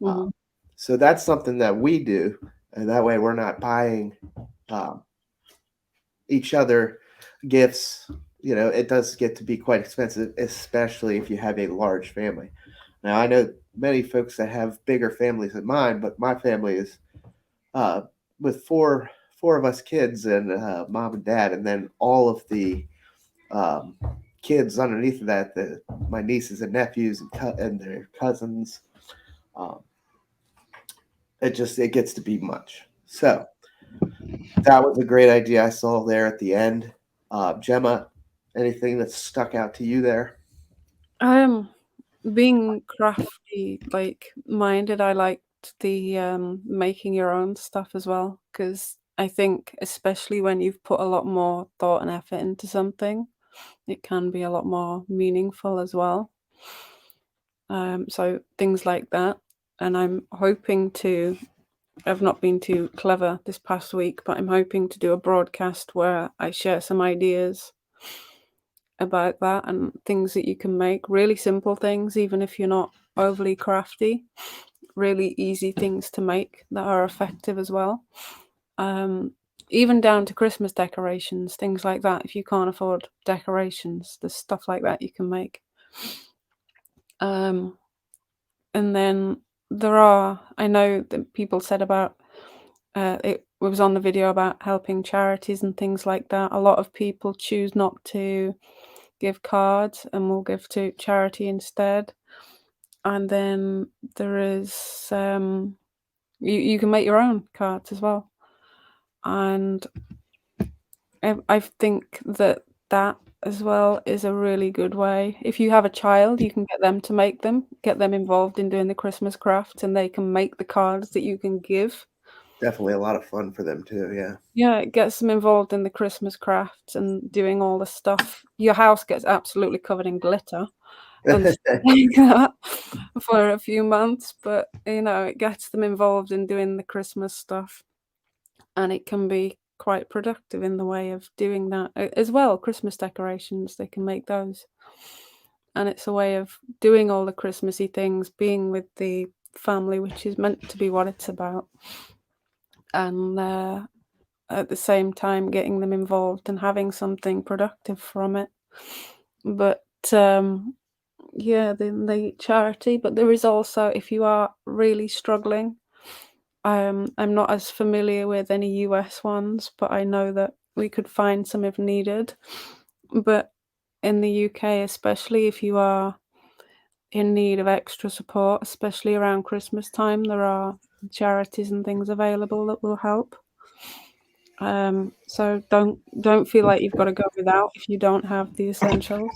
Mm-hmm. So that's something that we do, and that way we're not buying each other gifts. It does get to be quite expensive, especially if you have a large family. Now, I know many folks that have bigger families than mine, but my family is with four of us kids and mom and dad, and then all of the kids underneath of that, my nieces and nephews and their cousins. It gets to be much. So that was a great idea I saw there at the end. Gemma, anything that stuck out to you there? Being crafty minded, I liked the making your own stuff as well, because I think especially when you've put a lot more thought and effort into something, it can be a lot more meaningful as well. So things like that. And I've not been too clever this past week, but I'm hoping to do a broadcast where I share some ideas about that and things that you can make, really simple things, even if you're not overly crafty, really easy things to make that are effective as well. Even down to Christmas decorations, things like that. If you can't afford decorations, there's stuff like that you can make. And then I know that people said about, it was on the video about helping charities and things like that. A lot of people choose not to give cards and will give to charity instead. And then there is you can make your own cards as well. And I think that as well is a really good way. If you have a child, you can get them to make them, get them involved in doing the Christmas crafts, and they can make the cards that you can give. Definitely a lot of fun for them too. Yeah. Yeah, it gets them involved in the Christmas crafts and doing all the stuff. Your house gets absolutely covered in glitter and stuff like that for a few months, but it gets them involved in doing the Christmas stuff, and it can be quite productive in the way of doing that as well. Christmas decorations, they can make those, and it's a way of doing all the Christmassy things, being with the family, which is meant to be what it's about, and at the same time getting them involved and having something productive from it. But yeah, the charity, but there is also, if you are really struggling, I'm not as familiar with any US ones, but I know that we could find some if needed. But in the UK, especially if you are in need of extra support, especially around Christmas time, there are charities and things available that will help. So don't feel like you've got to go without if you don't have the essentials.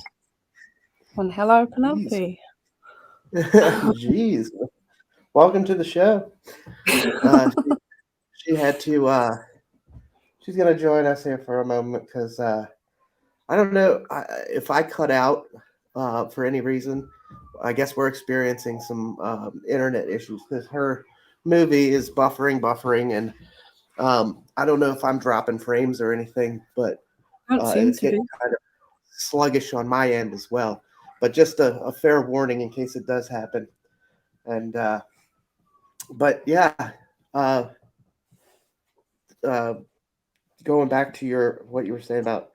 And hello, Penelope. Jeez. Welcome to the show. She had to. She's gonna join us here for a moment because I don't know if I cut out for any reason. I guess we're experiencing some internet issues because her movie is buffering, and I don't know if I'm dropping frames or anything, but it's getting kind of sluggish on my end as well. But just a fair warning in case it does happen. And But yeah, uh, uh, going back to what you were saying about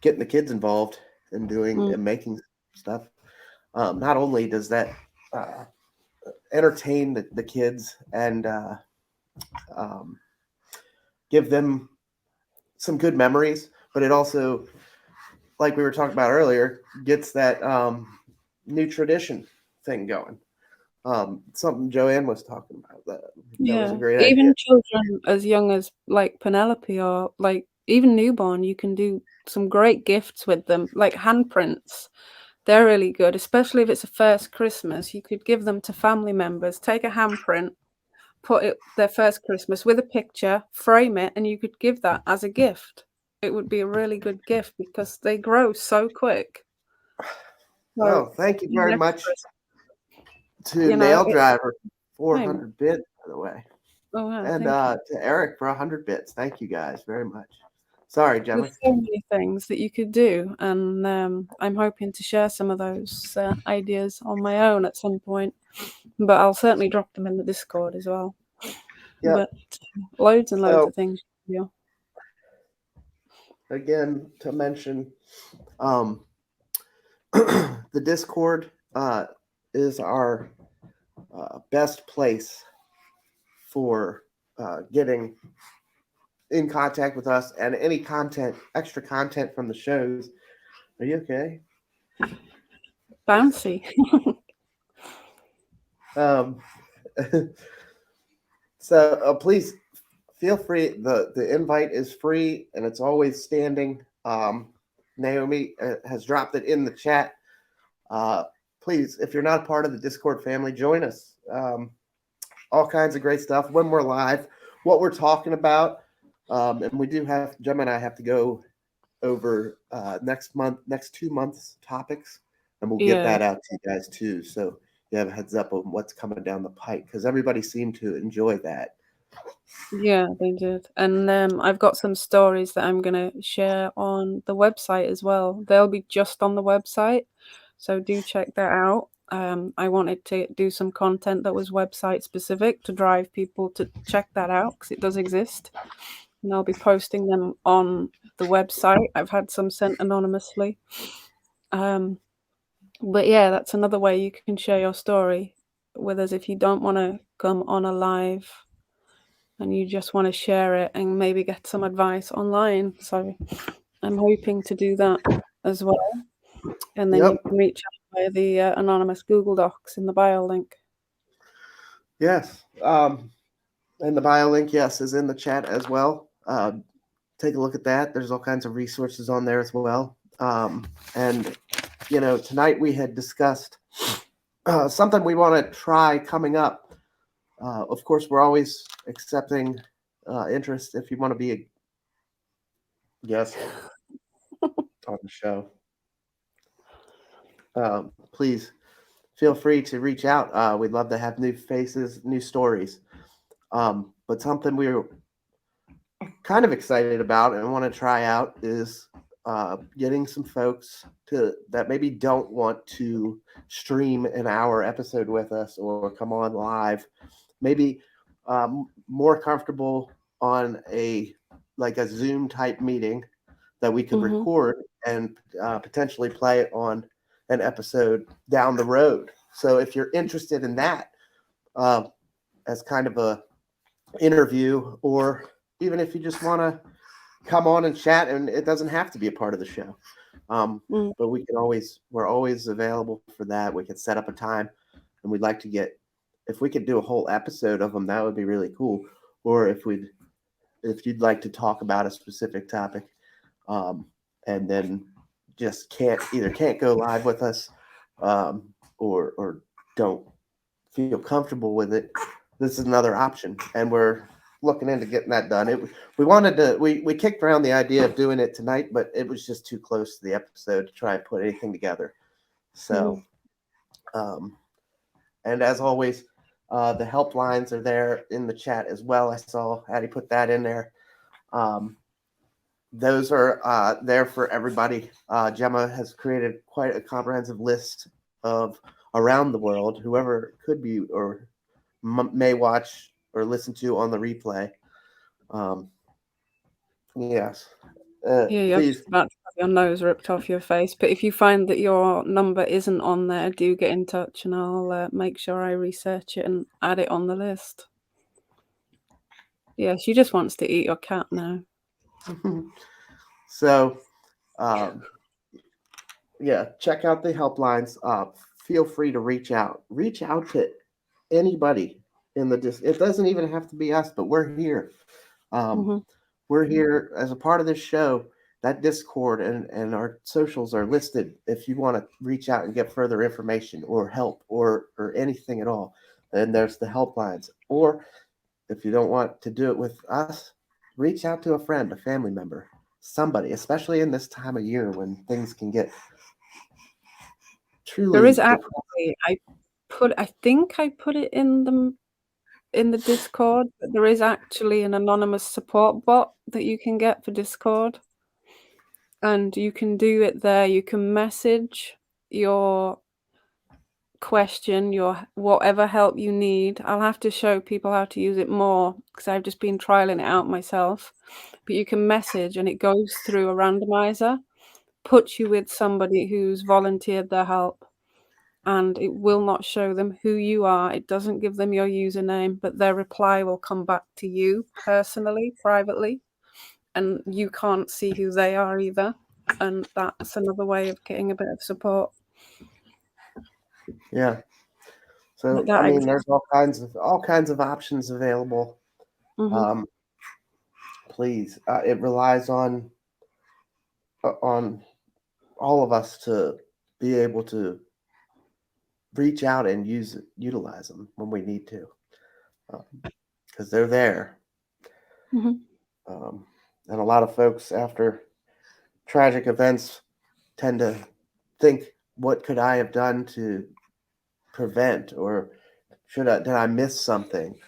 getting the kids involved and doing and making stuff. Not only does that uh, entertain the kids and um, give them some good memories, but it also, like we were talking about earlier, gets that new tradition thing going. Something Joanne was talking about. That was a great idea. Even children as young as like Penelope or like even newborn, you can do some great gifts with them, like handprints. They're really good, especially if it's a first Christmas. You could give them to family members. Take a handprint, put it their first Christmas with a picture, frame it, and you could give that as a gift. It would be a really good gift because they grow so quick. Oh, So thank you very next much Christmas, to you know, Nail it's Driver, time. 400 bits, by the way. Oh wow, And thank you. to Eric for 100 bits. Thank you guys very much. Sorry, Gemma. There's so many things that you could do, and I'm hoping to share some of those ideas on my own at some point. But I'll certainly drop them in the Discord as well. Yep. But loads and loads So, of things. Yeah. again, to mention, the Discord is our best place for getting in contact with us and any extra content from the shows. Are you okay? Bouncy. So please feel free. The invite is free and it's always standing. Naomi has dropped it in the chat. Please, if you're not a part of the Discord family, join us. All kinds of great stuff when we're live, what we're talking about. And we do have, Gemma and I have to go over next 2 months topics, and we'll get that out to you guys too. So you have a heads up on what's coming down the pike because everybody seemed to enjoy that. Yeah, they did. And I've got some stories that I'm going to share on the website as well. They'll be just on the website. So do check that out. I wanted to do some content that was website specific to drive people to check that out because it does exist. And I'll be posting them on the website. I've had some sent anonymously. But yeah, that's another way you can share your story with us if you don't want to come on a live and you just want to share it and maybe get some advice online. So I'm hoping to do that as well. And then you can reach out via the anonymous Google Docs in the bio link. Yes. And the bio link, yes, is in the chat as well. Take a look at that. There's all kinds of resources on there as well. And, tonight we had discussed something we want to try coming up. Of course, we're always accepting interest if you want to be a guest on the show. Please feel free to reach out. We'd love to have new faces, new stories. But something we're kind of excited about and want to try out is getting some folks that maybe don't want to stream an hour episode with us or come on live, maybe more comfortable on a Zoom type meeting that we could record and potentially play it on an episode down the road. So if you're interested in that as kind of a interview, or even if you just want to come on and chat, and it doesn't have to be a part of the show. But we're always available for that. We could set up a time, and we'd like to if we could do a whole episode of them, that would be really cool. Or if you'd like to talk about a specific topic, and then just can't go live with us, or don't feel comfortable with it, this is another option, and we're looking into getting that done. We kicked around the idea of doing it tonight, but it was just too close to the episode to try and put anything together. So, and as always, the helplines are there in the chat as well. I saw Addie put that in there. Those are there for everybody. Gemma has created quite a comprehensive list of around the world, whoever could be or may watch or listen to on the replay. Yes. You're Please. just about to have your nose ripped off your face. But if you find that your number isn't on there, do get in touch and I'll make sure I research it and add it on the list. Yeah, she just wants to eat your cat now. So, yeah, check out the helplines. Feel free to reach out. Reach out to anybody in the it doesn't even have to be us, but we're here. We're here as a part of this show. That Discord and our socials are listed if you want to reach out and get further information or help or anything at all. Then there's the helplines. Or if you don't want to do it with us, reach out to a friend, a family member, somebody, especially in this time of year when things can get truly. There is actually, I think I put it in the Discord, but there is actually an anonymous support bot that you can get for Discord. And you can do it there. You can message your question, your whatever help you need. I'll have to show people how to use it more because I've just been trialing it out myself. But you can message and it goes through a randomizer, puts you with somebody who's volunteered their help, and it will not show them who you are. It doesn't give them your username, but their reply will come back to you personally, privately, and you can't see who they are either. And that's another way of getting a bit of support. Yeah. So I mean, there's all kinds of options available. Please, it relies on all of us to be able to reach out and utilize them when we need to, because they're there. And a lot of folks after tragic events tend to think, what could I have done to prevent, or did I miss something?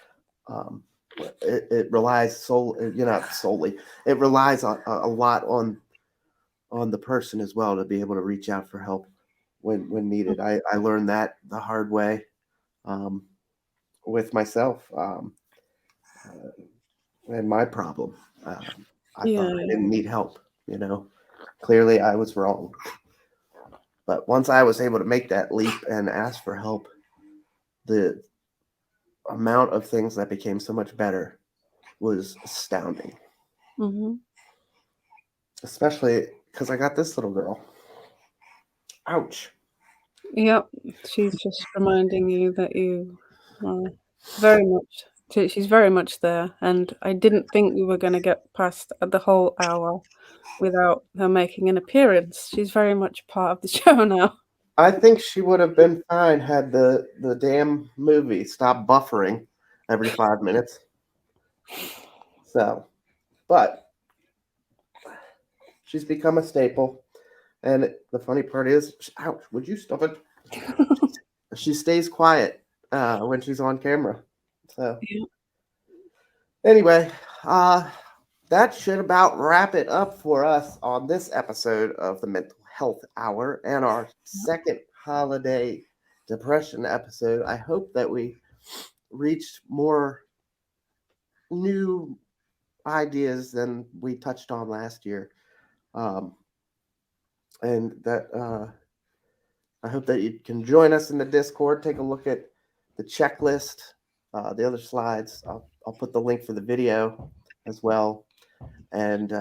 It relies not solely. It relies on a lot on the person as well to be able to reach out for help when needed. I learned that the hard way with myself and my problem. I thought I didn't need help. Clearly I was wrong. But once I was able to make that leap and ask for help, the amount of things that became so much better was astounding. Especially because I got this little girl. Ouch. Yep, she's just reminding you that you are very much. She's very much there, and I didn't think we were going to get past the whole hour without her making an appearance. She's very much part of the show now. I think she would have been fine had the damn movie stopped buffering every 5 minutes. So, but she's become a staple. And the funny part is, ouch, would you stop it? She stays quiet when she's on camera. So, anyway, that should about wrap it up for us on this episode of the Mental Health Hour and our second holiday depression episode. I hope that we reached more new ideas than we touched on last year. And that I hope that you can join us in the Discord. Take a look at the checklist, the other slides. I'll put the link for the video as well. And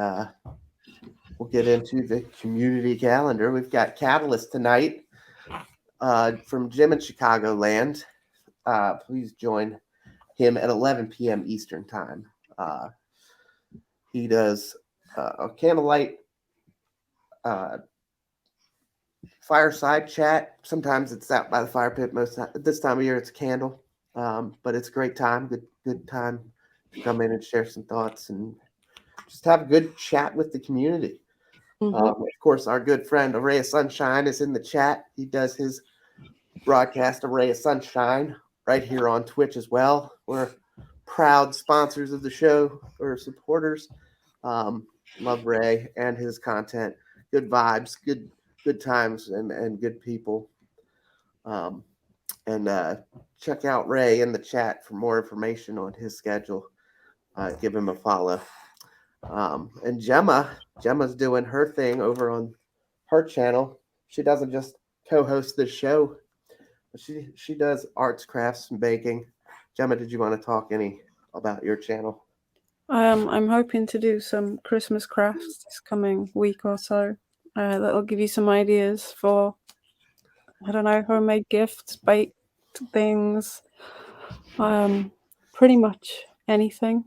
we'll get into the community calendar. We've got Catalyst tonight from Jim in Chicagoland. Please join him at 11 p.m. Eastern time. He does a candlelight fireside chat. Sometimes it's out by the fire pit. This time of year it's a candle, but it's a great time. Good time to come in and share some thoughts and just have a good chat with the community. Of course, our good friend A Ray of Sunshine is in the chat. He does his broadcast A Ray of Sunshine right here on Twitch as well. We're proud sponsors of the show or supporters. Love Ray and his content. Good vibes, good times, and good people. And check out Ray in the chat for more information on his schedule. Give him a follow. And Gemma's doing her thing over on her channel. She doesn't just co-host this show, but she does arts, crafts, and baking. Gemma, did you want to talk any about your channel? I'm hoping to do some Christmas crafts this coming week or so. That'll give you some ideas for, I don't know, homemade gifts, baked things, pretty much anything.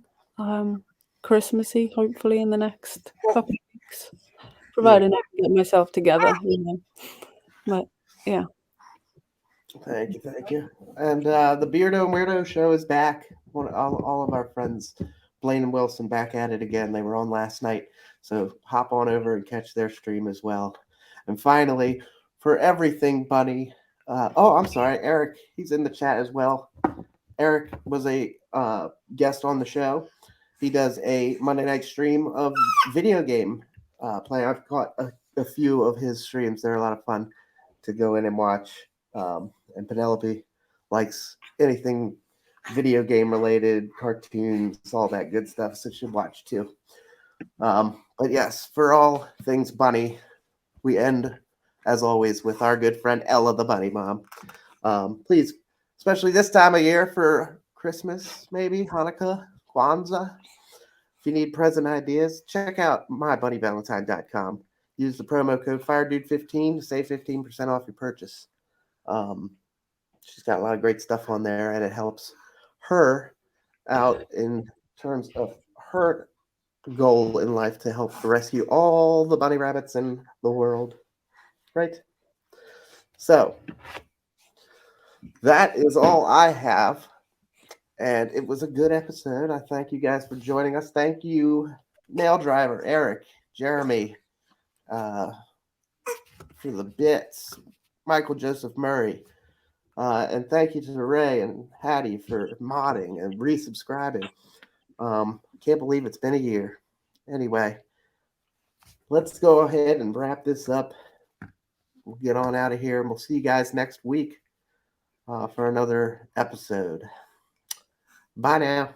Christmassy, hopefully, in the next couple of weeks, providing I can get myself together, But yeah. Thank you. And the Beardo and Weirdo show is back. All of our friends, Blaine and Wilson, back at it again. They were on last night, so hop on over and catch their stream as well. And finally, for everything Bunny, I'm sorry, Eric, he's in the chat as well. Eric was a guest on the show. He does a Monday night stream of video game play. I've caught a few of his streams. They're a lot of fun to go in and watch. And Penelope likes anything video game related, cartoons, all that good stuff. So she'll watch too. But yes, for all things Bunny, we end as always with our good friend Ella, the Bunny Mom. Please, especially this time of year for Christmas, maybe Hanukkah, Kwanzaa. If you need present ideas, check out mybunnyvalentine.com. Use the promo code FireDude15 to save 15% off your purchase. She's got a lot of great stuff on there, and it helps her out in terms of her goal in life to help rescue all the bunny rabbits in the world. Right? So, that is all I have. And it was a good episode. I thank you guys for joining us. Thank you, Nail Driver, Eric, Jeremy, for the bits, Michael Joseph Murray. And thank you to Ray and Hattie for modding and resubscribing. Can't believe it's been a year. Anyway, let's go ahead and wrap this up. We'll get on out of here, and we'll see you guys next week for another episode. Bye now.